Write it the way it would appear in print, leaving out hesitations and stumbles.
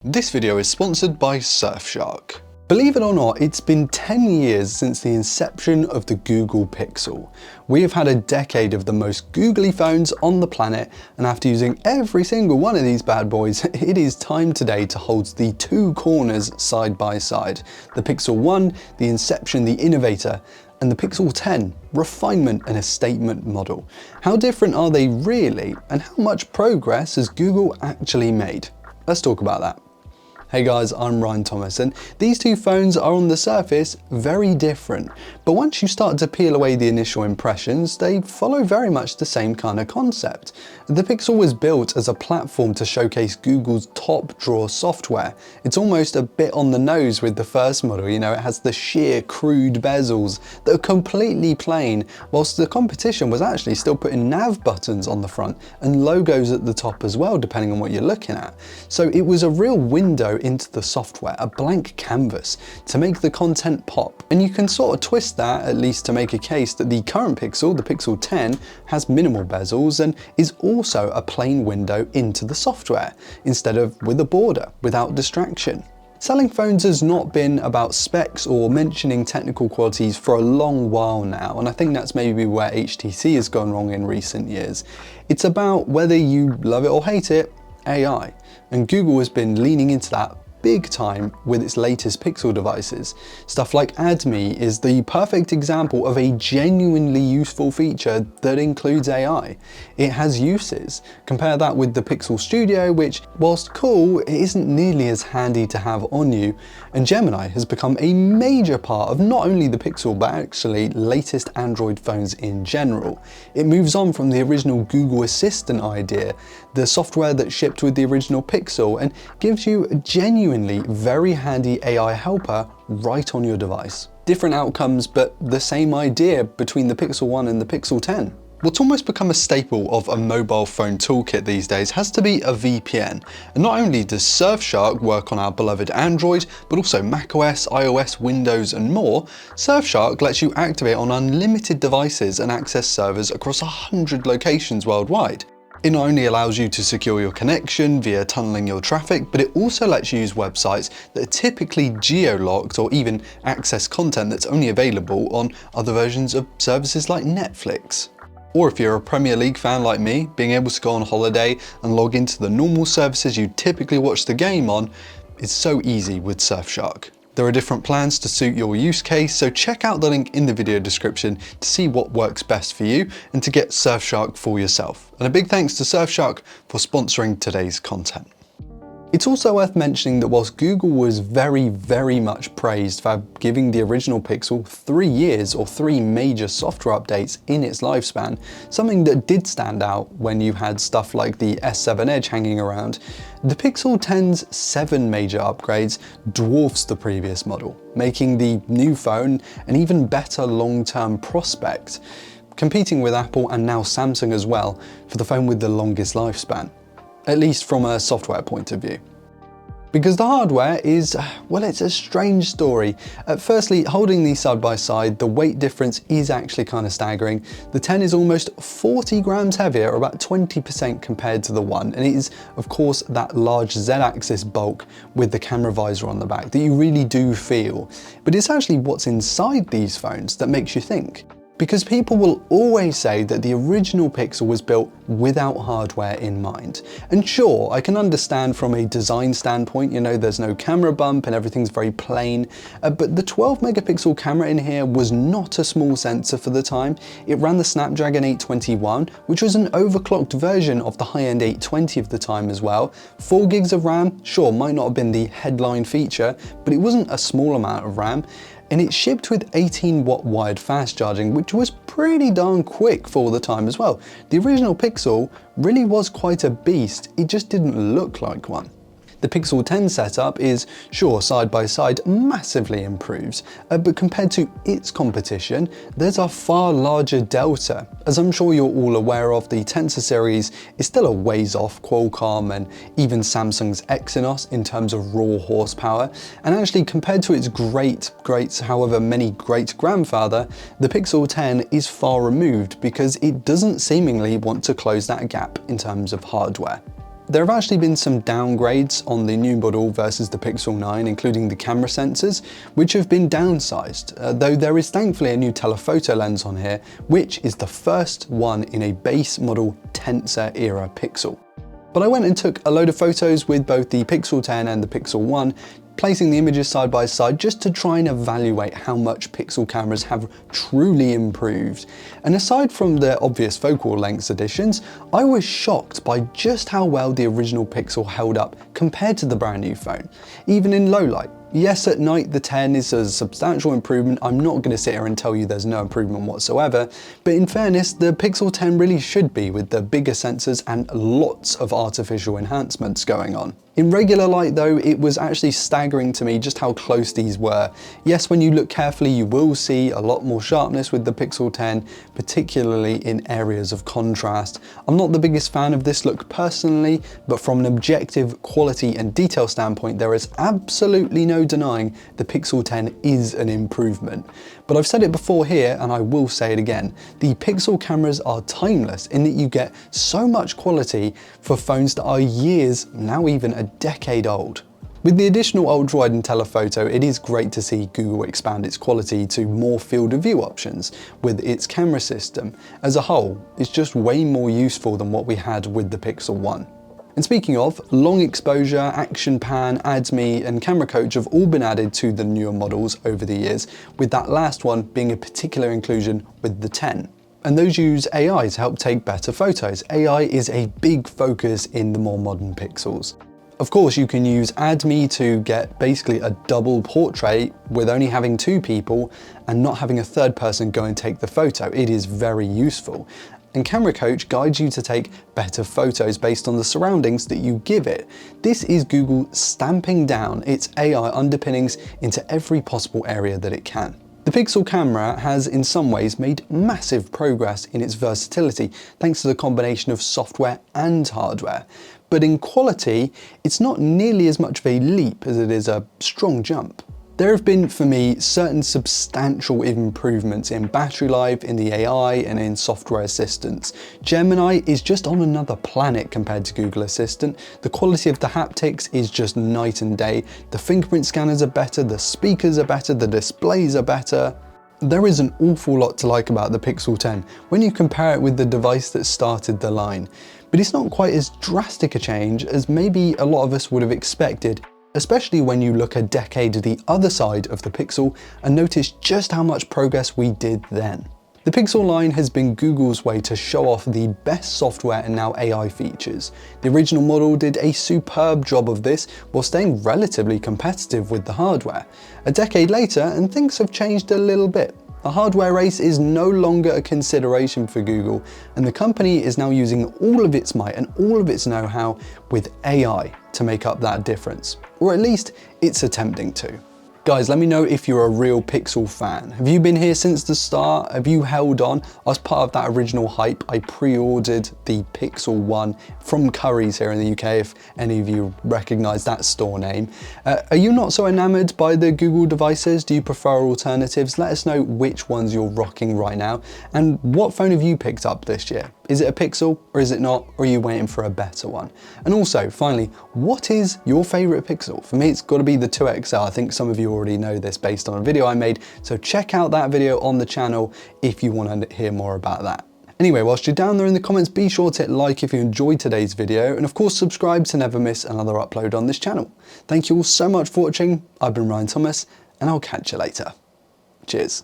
This video is sponsored by Surfshark. Believe it or not, it's been 10 years since the inception of the Google Pixel. We have had a decade of the most googly phones on the planet, and after using every single one of these bad boys, it is time today to hold the two corners side by side. The Pixel 1, the inception, the innovator, and the Pixel 10, refinement and a statement model. How different are they really, and how much progress has Google actually made? Let's talk about that. Hey guys, I'm Ryan Thomas, and these two phones are on the surface very different, but once you start to peel away the initial impressions, they follow very much the same kind of concept. The Pixel was built as a platform to showcase Google's top drawer software. It's almost a bit on the nose with the first model, it has the sheer crude bezels that are completely plain, whilst the competition was actually still putting nav buttons on the front and logos at the top as well, depending on what you're looking at. So it was a real window into the software, a blank canvas to make the content pop. And you can sort of twist that, at least to make a case that the current Pixel, the Pixel 10, has minimal bezels and is also a plain window into the software, instead of with a border, without distraction. Selling phones has not been about specs or mentioning technical qualities for a long while now, and I think that's maybe where HTC has gone wrong in recent years. It's about whether you love it or hate it, AI, and Google has been leaning into that big time with its latest Pixel devices. Stuff like Add Me is the perfect example of a genuinely useful feature that includes AI. It has uses. Compare that with the Pixel Studio, which, whilst cool, it isn't nearly as handy to have on you, and Gemini has become a major part of not only the Pixel but actually latest Android phones in general. It moves on from the original Google Assistant idea, the software that shipped with the original Pixel, and gives you a genuinely very handy AI helper right on your device. Different outcomes, but the same idea between the Pixel 1 and the Pixel 10. What's almost become a staple of a mobile phone toolkit these days has to be a VPN. And not only does Surfshark work on our beloved Android, but also macOS, iOS, Windows, and more, Surfshark lets you activate on unlimited devices and access servers across 100 locations worldwide. It not only allows you to secure your connection via tunneling your traffic, but it also lets you use websites that are typically geo-locked or even access content that's only available on other versions of services like Netflix. Or if you're a Premier League fan like me, being able to go on holiday and log into the normal services you typically watch the game on is so easy with Surfshark. There are different plans to suit your use case, so check out the link in the video description to see what works best for you and to get Surfshark for yourself. And a big thanks to Surfshark for sponsoring today's content. It's also worth mentioning that whilst Google was very much praised for giving the original Pixel 3 years or 3 major software updates in its lifespan, something that did stand out when you had stuff like the S7 Edge hanging around, the Pixel 10's 7 major upgrades dwarfs the previous model, making the new phone an even better long-term prospect, competing with Apple and now Samsung as well for the phone with the longest lifespan. At least from a software point of view. Because the hardware is, well, it's a strange story. Firstly, holding these side by side, the weight difference is actually kind of staggering. The 10 is almost 40 grams heavier, or about 20% compared to the 1, and it is, of course, that large Z-axis bulk with the camera visor on the back that you really do feel. But it's actually what's inside these phones that makes you think. Because people will always say that the original Pixel was built without hardware in mind. And sure, I can understand from a design standpoint, there's no camera bump and everything's very plain, but the 12 megapixel camera in here was not a small sensor for the time. It ran the Snapdragon 821, which was an overclocked version of the high-end 820 of the time as well. 4 gigs of RAM, sure, might not have been the headline feature, but it wasn't a small amount of RAM. And it shipped with 18-watt wired fast charging, which was pretty darn quick for the time as well. The original Pixel really was quite a beast, it just didn't look like one. The Pixel 10 setup is, sure, side by side, massively improves, but compared to its competition, there's a far larger delta. As I'm sure you're all aware of, the Tensor series is still a ways off Qualcomm and even Samsung's Exynos in terms of raw horsepower, and actually compared to its however many great-grandfather, the Pixel 10 is far removed because it doesn't seemingly want to close that gap in terms of hardware. There have actually been some downgrades on the new model versus the Pixel 9, including the camera sensors, which have been downsized, though there is thankfully a new telephoto lens on here, which is the first one in a base model Tensor era Pixel. But I went and took a load of photos with both the Pixel 10 and the Pixel 1, placing the images side by side just to try and evaluate how much Pixel cameras have truly improved. And aside from the obvious focal length additions, I was shocked by just how well the original Pixel held up compared to the brand new phone, even in low light. Yes, at night the 10 is a substantial improvement. I'm not going to sit here and tell you there's no improvement whatsoever, but in fairness, the Pixel 10 really should be, with the bigger sensors and lots of artificial enhancements going on. In regular light though, it was actually staggering to me just how close these were. Yes, when you look carefully, you will see a lot more sharpness with the Pixel 10, particularly in areas of contrast. I'm not the biggest fan of this look personally, but from an objective quality and detail standpoint, there is absolutely no denying the Pixel 10 is an improvement. But I've said it before here, and I will say it again, the Pixel cameras are timeless in that you get so much quality for phones that are years, now even a decade old. With the additional ultra-wide and telephoto, it is great to see Google expand its quality to more field of view options with its camera system. As a whole, it's just way more useful than what we had with the Pixel 1. And speaking of, long exposure, action pan, ADME and camera coach have all been added to the newer models over the years, with that last one being a particular inclusion with the 10. And those use AI to help take better photos. AI is a big focus in the more modern Pixels. Of course, you can use ADME to get basically a double portrait with only having two people and not having a third person go and take the photo. It is very useful. And Camera Coach guides you to take better photos based on the surroundings that you give it. This is Google stamping down its AI underpinnings into every possible area that it can. The Pixel camera has in some ways made massive progress in its versatility thanks to the combination of software and hardware. But in quality, it's not nearly as much of a leap as it is a strong jump. There have been, for me, certain substantial improvements in battery life, in the AI, and in software assistance. Gemini is just on another planet compared to Google Assistant. The quality of the haptics is just night and day. The fingerprint scanners are better, the speakers are better, the displays are better. There is an awful lot to like about the Pixel 10 when you compare it with the device that started the line. But it's not quite as drastic a change as maybe a lot of us would have expected, especially when you look a decade the other side of the Pixel and notice just how much progress we did then. The Pixel line has been Google's way to show off the best software and now AI features. The original model did a superb job of this while staying relatively competitive with the hardware. A decade later, and things have changed a little bit. The hardware race is no longer a consideration for Google, and the company is now using all of its might and all of its know-how with AI to make up that difference. Or at least it's attempting to. Guys, let me know if you're a real Pixel fan. Have you been here since the start? Have you held on? As part of that original hype, I pre-ordered the Pixel 1 from Currys here in the UK, if any of you recognize that store name. Are you not so enamored by the Google devices? Do you prefer alternatives? Let us know which ones you're rocking right now. And what phone have you picked up this year? Is it a Pixel or is it not? Or are you waiting for a better one? And also, finally, what is your favorite Pixel? For me, it's got to be the 2XL. I think some of you already know this based on a video I made, so check out that video on the channel if you want to hear more about that. Anyway, whilst you're down there in the comments, be sure to hit like if you enjoyed today's video, and of course subscribe to never miss another upload on this channel. Thank you all so much for watching. I've been Ryan Thomas, and I'll catch you later. Cheers.